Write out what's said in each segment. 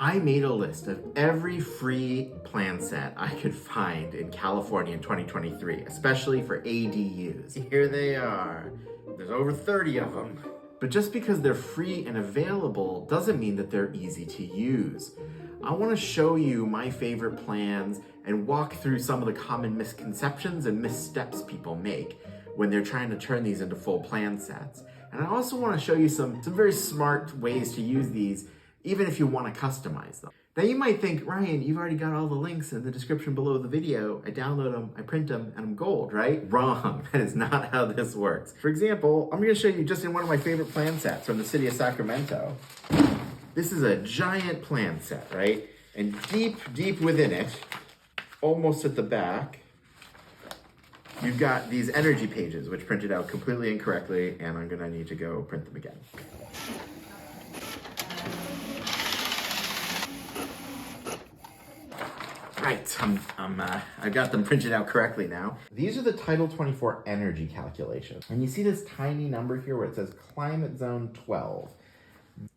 I made a list of every free plan set I could find in California in 2023, especially for ADUs. Here they are. There's over 30 of them. But just because they're free and available doesn't mean that they're easy to use. I want to show you my favorite plans and walk through some of the common misconceptions and missteps people make when they're trying to turn these into full plan sets. And I also want to show you some very smart ways to use these even if you want to customize them. Now you might think, Ryan, you've already got all the links in the description below the video. I download them, I print them, and I'm gold, right? Wrong. That is not how this works. For example, I'm going to show you just in one of my favorite plan sets from the city of Sacramento. This is a giant plan set, right? And deep within it, almost at the back, you've got these energy pages, which printed out completely incorrectly, and I'm going to need to go print them again. Right, I've got them printed out correctly now. These are the Title 24 energy calculations. And you see this tiny number here where it says Climate Zone 12.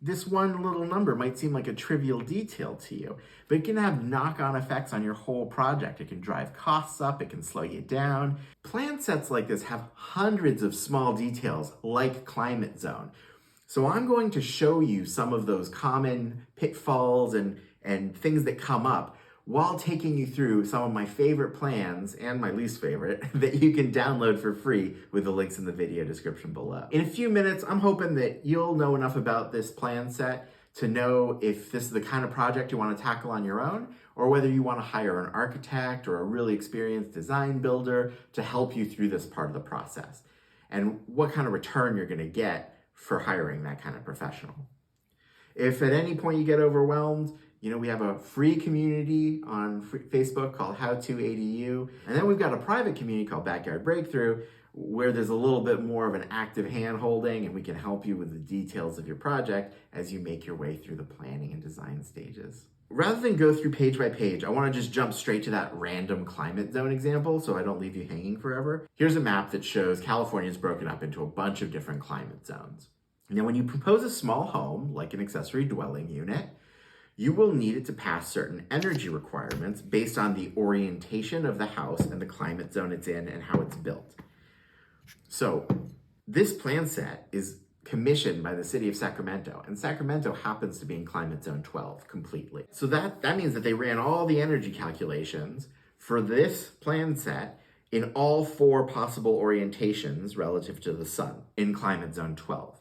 This one little number might seem like a trivial detail to you, but it can have knock-on effects on your whole project. It can drive costs up, it can slow you down. Plan sets like this have hundreds of small details like climate zone. So I'm going to show you some of those common pitfalls and things that come up while taking you through some of my favorite plans and my least favorite that you can download for free with the links in the video description below. In a few minutes, I'm hoping that you'll know enough about this plan set to know if this is the kind of project you want to tackle on your own, or whether you want to hire an architect or a really experienced design builder to help you through this part of the process, and what kind of return you're going to get for hiring that kind of professional. If at any point you get overwhelmed, we have a free community on Facebook called How To ADU. And then we've got a private community called Backyard Breakthrough, where there's a little bit more of an active hand-holding, and we can help you with the details of your project as you make your way through the planning and design stages. Rather than go through page by page, I want to just jump straight to that random climate zone example so I don't leave you hanging forever. Here's a map that shows California is broken up into a bunch of different climate zones. Now, when you propose a small home, like an accessory dwelling unit, you will need it to pass certain energy requirements based on the orientation of the house and the climate zone it's in and how it's built. So this plan set is commissioned by the city of Sacramento, and Sacramento happens to be in climate zone 12 completely. So that means that they ran all the energy calculations for this plan set in all 4 possible orientations relative to the sun in climate zone 12.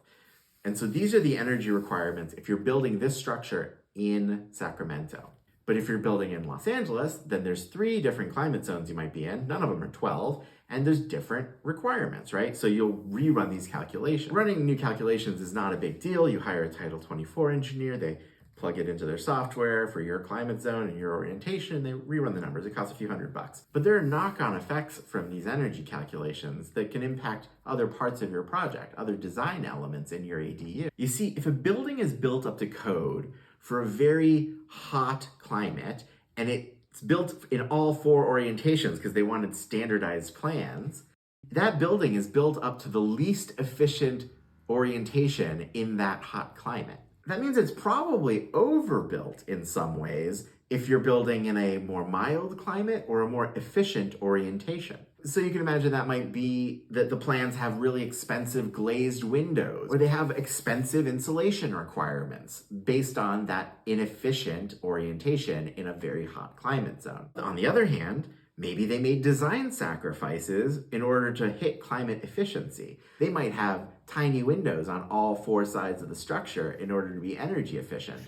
And so these are the energy requirements if you're building this structure in Sacramento. But if you're building in Los Angeles, then there's 3 different climate zones you might be in. None of them are 12, and there's different requirements, right? So you'll rerun these calculations. Running new calculations is not a big deal. You hire a Title 24 engineer, they plug it into their software for your climate zone and your orientation, and they rerun the numbers. It costs a few $100. But there are knock-on effects from these energy calculations that can impact other parts of your project, other design elements in your ADU. You see, if a building is built up to code for a very hot climate, and it's built in all 4 orientations because they wanted standardized plans, that building is built up to the least efficient orientation in that hot climate. That means it's probably overbuilt in some ways if you're building in a more mild climate or a more efficient orientation. So you can imagine that might be that the plans have really expensive glazed windows, or they have expensive insulation requirements based on that inefficient orientation in a very hot climate zone. On the other hand, maybe they made design sacrifices in order to hit climate efficiency. They might have tiny windows on all 4 sides of the structure in order to be energy efficient,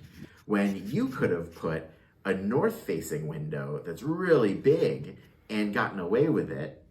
when you could have put a north-facing window that's really big and gotten away with it.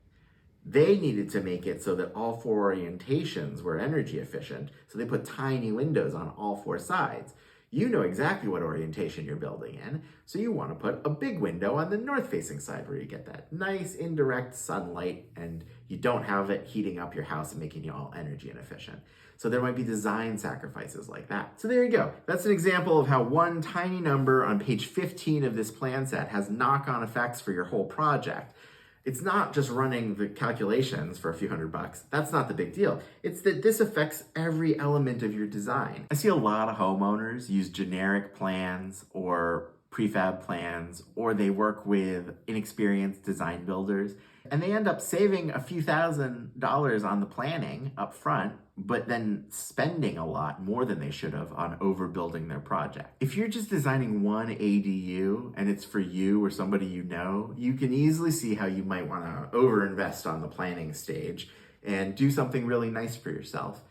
They needed to make it so that all 4 orientations were energy efficient, so they put tiny windows on all 4 sides. You know exactly what orientation you're building in, so you want to put a big window on the north-facing side where you get that nice indirect sunlight and you don't have it heating up your house and making you all energy inefficient. So there might be design sacrifices like that. So there you go. That's an example of how one tiny number on page 15 of this plan set has knock-on effects for your whole project. It's not just running the calculations for a few $100. That's not the big deal. It's that this affects every element of your design. I see a lot of homeowners use generic plans or prefab plans, or they work with inexperienced design builders, and they end up saving a few $1,000s on the planning up front, but then spending a lot more than they should have on overbuilding their project. If you're just designing one ADU and it's for you or somebody you know, you can easily see how you might want to overinvest on the planning stage and do something really nice for yourself.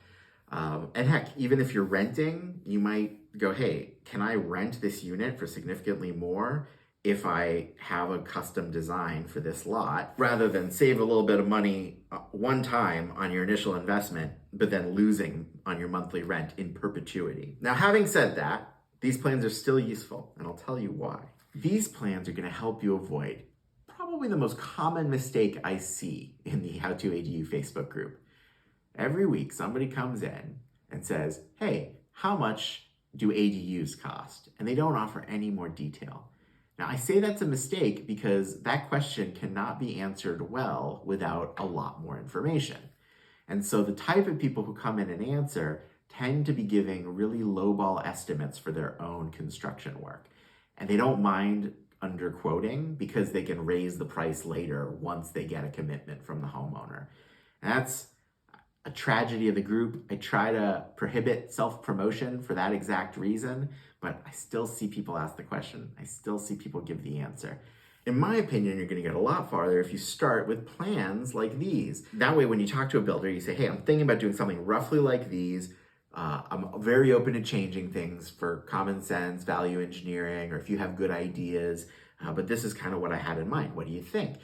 And heck, even if you're renting, you might go, hey, can I rent this unit for significantly more if I have a custom design for this lot, rather than save a little bit of money one time on your initial investment, but then losing on your monthly rent in perpetuity. Now, having said that, these plans are still useful, and I'll tell you why. These plans are gonna help you avoid probably the most common mistake I see in the How To ADU Facebook group. Every week, somebody comes in and says, hey, how much do ADUs cost? And they don't offer any more detail. Now, I say that's a mistake because that question cannot be answered well without a lot more information. And so the type of people who come in and answer tend to be giving really lowball estimates for their own construction work. And they don't mind underquoting because they can raise the price later once they get a commitment from the homeowner. And that's a tragedy of the group. I try to prohibit self-promotion for that exact reason, but I still see people ask the question. I still see people give the answer. In my opinion, you're gonna get a lot farther if you start with plans like these. That way, when you talk to a builder, you say, hey, I'm thinking about doing something roughly like these. I'm very open to changing things for common sense, value engineering, or if you have good ideas, but this is kind of what I had in mind. What do you think?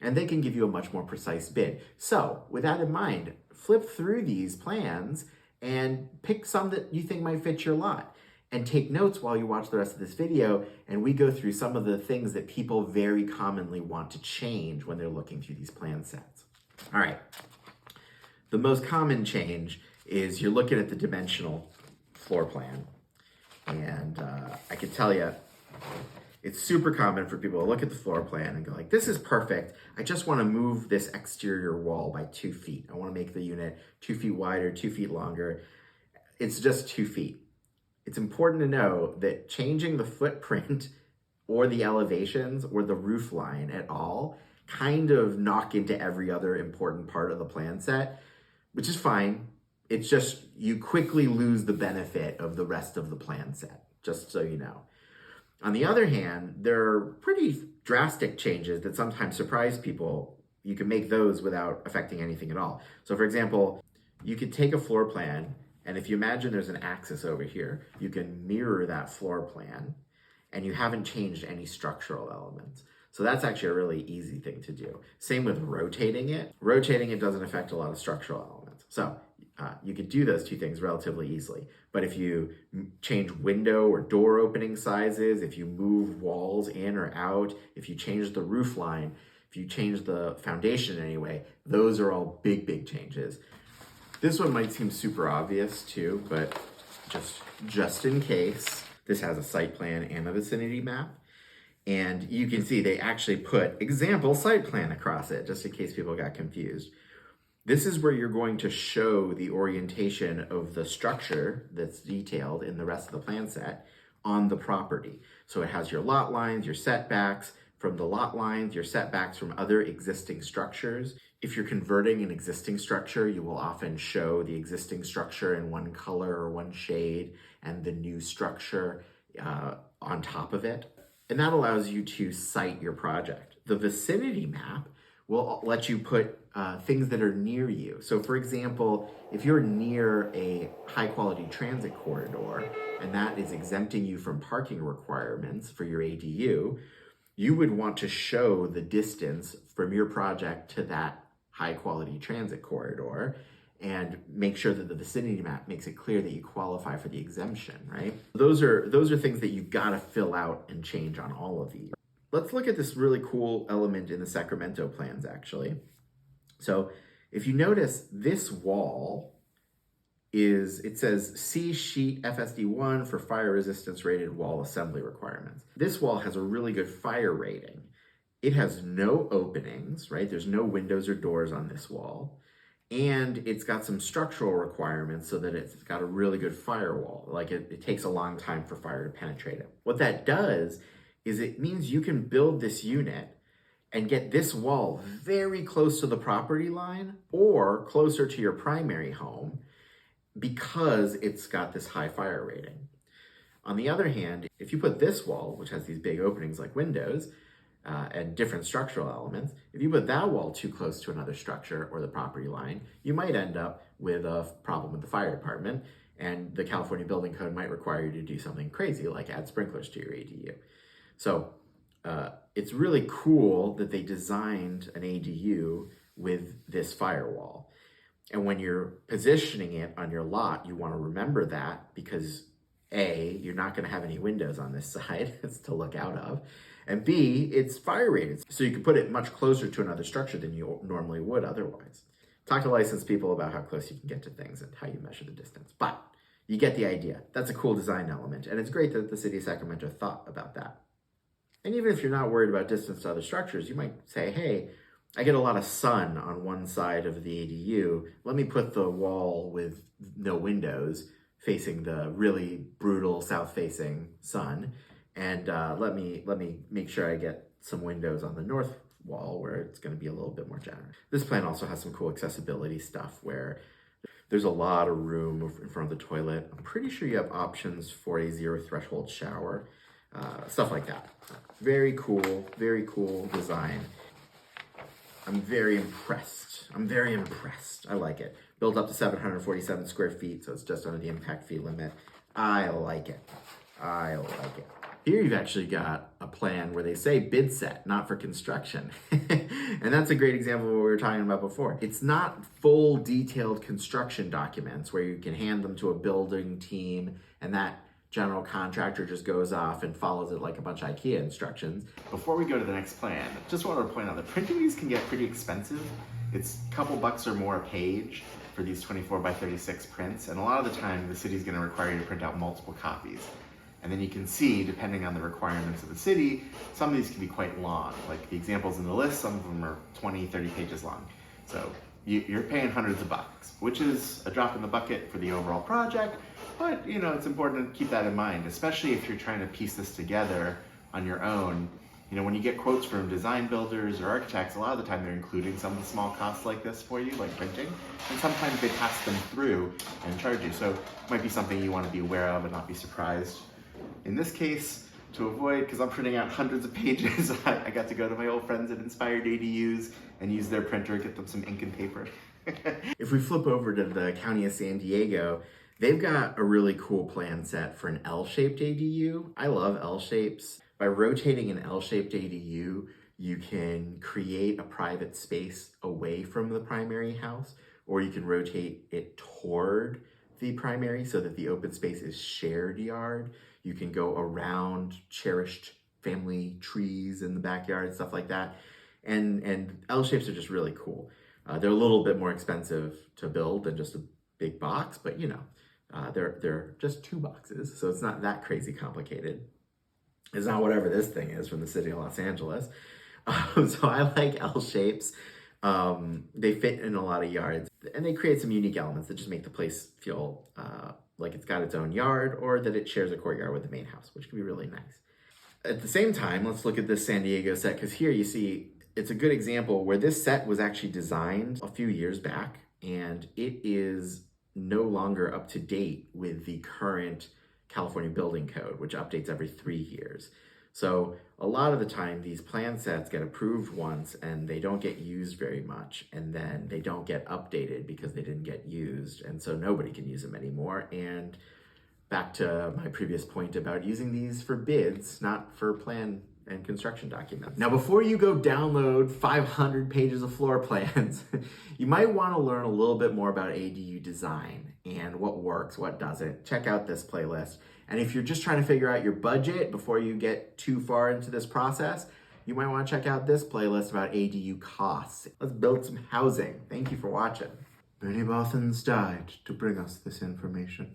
And they can give you a much more precise bid. So with that in mind, flip through these plans and pick some that you think might fit your lot. And take notes while you watch the rest of this video, and we go through some of the things that people very commonly want to change when they're looking through these plan sets. All right, the most common change is you're looking at the dimensional floor plan. And I can tell you, it's super common for people to look at the floor plan and go like, this is perfect. I just want to move this exterior wall by 2 feet. I want to make the unit 2 feet wider, 2 feet longer. It's just 2 feet. It's important to know that changing the footprint or the elevations or the roof line at all kind of knock into every other important part of the plan set, which is fine. It's just you quickly lose the benefit of the rest of the plan set, just so you know. On the other hand, there are pretty drastic changes that sometimes surprise people. You can make those without affecting anything at all. So for example, you could take a floor plan, and if you imagine there's an axis over here, you can mirror that floor plan, and you haven't changed any structural elements. So that's actually a really easy thing to do. Same with rotating it. Rotating it doesn't affect a lot of structural elements. So you could do those two things relatively easily. But if you change window or door opening sizes, if you move walls in or out, if you change the roof line, if you change the foundation in any way, those are all big, big changes. This one might seem super obvious too, but just in case, this has a site plan and a vicinity map. And you can see they actually put example site plan across it, just in case people got confused. This is where you're going to show the orientation of the structure that's detailed in the rest of the plan set on the property. So it has your lot lines, your setbacks from the lot lines, your setbacks from other existing structures. If you're converting an existing structure, you will often show the existing structure in one color or one shade and the new structure on top of it. And that allows you to site your project. The vicinity map will let you put things that are near you. So for example, if you're near a high quality transit corridor and that is exempting you from parking requirements for your ADU, you would want to show the distance from your project to that high quality transit corridor and make sure that the vicinity map makes it clear that you qualify for the exemption, right? Those are things that you've got to fill out and change on all of these. Let's look at this really cool element in the Sacramento plans, actually. So if you notice, this wall it says C sheet FSD1 for fire resistance rated wall assembly requirements. This wall has a really good fire rating. It has no openings, right? There's no windows or doors on this wall. And it's got some structural requirements so that it's got a really good firewall. Like it takes a long time for fire to penetrate it. What that does is it means you can build this unit and get this wall very close to the property line or closer to your primary home because it's got this high fire rating. On the other hand, if you put this wall, which has these big openings like windows, and different structural elements, if you put that wall too close to another structure or the property line, you might end up with a problem with the fire department, and the California Building Code might require you to do something crazy like add sprinklers to your ADU. So it's really cool that they designed an ADU with this firewall. And when you're positioning it on your lot, you want to remember that because A, you're not going to have any windows on this side to look out of, and B, it's fire rated, so you can put it much closer to another structure than you normally would otherwise. Talk to licensed people about how close you can get to things and how you measure the distance, but you get the idea. That's a cool design element, and it's great that the city of Sacramento thought about that. And even if you're not worried about distance to other structures, you might say, hey, I get a lot of sun on one side of the ADU. Let me put the wall with no windows facing the really brutal south-facing sun, and let me make sure I get some windows on the north wall where it's going to be a little bit more generous. This plan also has some cool accessibility stuff where there's a lot of room in front of the toilet. I'm pretty sure you have options for a zero threshold shower, stuff like that. Very cool design. I'm very impressed. I like it. Built up to 747 square feet, so it's just under the impact fee limit. I like it. Here you've actually got a plan where they say bid set, not for construction. And that's a great example of what we were talking about before. It's not full detailed construction documents where you can hand them to a building team and that general contractor just goes off and follows it like a bunch of IKEA instructions. Before we go to the next plan, just wanted to point out that printing these can get pretty expensive. It's a couple bucks or more a page for these 24 by 36 prints, and a lot of the time the city's gonna require you to print out multiple copies. And then you can see, depending on the requirements of the city, some of these can be quite long. Like the examples in the list, some of them are 20, 30 pages long. So you're paying hundreds of bucks, which is a drop in the bucket for the overall project, but it's important to keep that in mind, especially if you're trying to piece this together on your own. When you get quotes from design builders or architects, a lot of the time they're including some of the small costs like this for you, like printing, and sometimes they pass them through and charge you. So it might be something you want to be aware of and not be surprised. In this case, to avoid, because I'm printing out hundreds of pages, I got to go to my old friends at Inspired ADUs and use their printer, get them some ink and paper. If we flip over to the County of San Diego, they've got a really cool plan set for an L-shaped ADU. I love L-shapes. By rotating an L-shaped ADU, you can create a private space away from the primary house, or you can rotate it toward the primary so that the open space is shared yard. You can go around cherished family trees in the backyard, stuff like that. And L-shapes are just really cool. They're a little bit more expensive to build than just a big box, but they're just 2 boxes, so it's not that crazy complicated. It's not whatever this thing is from the city of Los Angeles. So I like L-shapes. They fit in a lot of yards, and they create some unique elements that just make the place feel like it's got its own yard, or that it shares a courtyard with the main house, which can be really nice. At the same time, let's look at this San Diego set, because here you see it's a good example where this set was actually designed a few years back, and it is no longer up to date with the current California Building Code, which updates every 3 years. So a lot of the time, these plan sets get approved once and they don't get used very much, and then they don't get updated because they didn't get used, and so nobody can use them anymore. And back to my previous point about using these for bids, not for plan and construction documents. Now, before you go download 500 pages of floor plans, you might want to learn a little bit more about ADU design and what works, what doesn't. Check out this playlist. And if you're just trying to figure out your budget before you get too far into this process, you might want to check out this playlist about ADU costs. Let's build some housing. Thank you for watching. Many Bothans died to bring us this information.